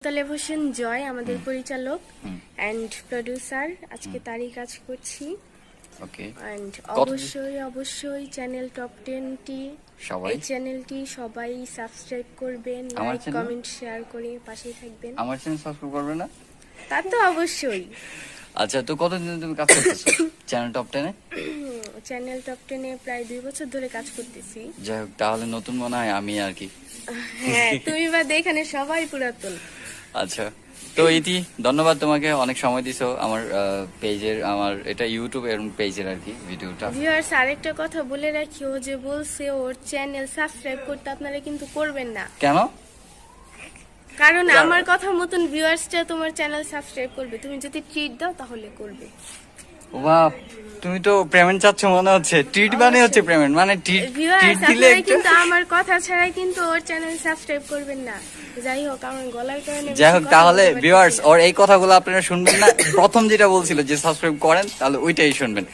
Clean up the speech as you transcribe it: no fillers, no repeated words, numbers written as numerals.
তালেভ হোসেন জয় আমাদের পরিচালক and producer. আজকে তারই কাজ করছি। ওকে, এন্ড অবশ্যই চ্যানেল টপ 10টি সবাই এই চ্যানেলটি সবাই সাবস্ক্রাইব করবেন, আমার লাইক channel? কমেন্ট শেয়ার করে পাশেই থাকবেন। আমার চ্যানেল সাবস্ক্রাইব করবে না? তা তো অবশ্যই। আচ্ছা, তো কতদিন তুমি কাজ করতেছো চ্যানেল টপ 10 এ? চ্যানেল টপ 10 এ প্রায় 2 বছর ধরে কাজ করতেছি। যাই হোক, তাহলে নতুন মনে হয় আমি আর কি। হ্যাঁ, তুমি বাদে এখানে সবাই পুরাতন। আচ্ছা, তো ইতি ধন্যবাদ তোমাকে, অনেক সময় দিছো আমার পেজের, আমার এটা ইউটিউব এর পেজের আর কি ভিডিওটা। ভিউয়ার্স, আরেকটা কথা বলে রাখি, ও যে বলছে ওর চ্যানেল সাবস্ক্রাইব করতে, আপনারা কিন্তু করবেন না। কেন? কারণ আমার কথা মতন ভিউয়ার্সটা তোমার চ্যানেল সাবস্ক্রাইব করবে। তুমি যদি ট্রিট দাও তাহলে করবে। বাহ, তুমি তো পেমেন্ট চাচ্ছ মনে হচ্ছে। ট্রিট মানে হচ্ছে পেমেন্ট, মানে ট্রিট ভিউয়ার্স, দিলে আপনারা কিন্তু আমার কথা ছাড়াই কিন্তু ওর চ্যানেল সাবস্ক্রাইব করবেন না। যাই হোক, আমার গলার কারণে যাই হোক, বেশি কথা তাহলে বলতে পারতেছি ভিউয়ার্স না। ওর এই কথাগুলো আপনারা শুনবেন না। প্রথম যেটা বলছিল যে সাবস্ক্রাইব করেন, তাহলে ওইটাই শুনবেন।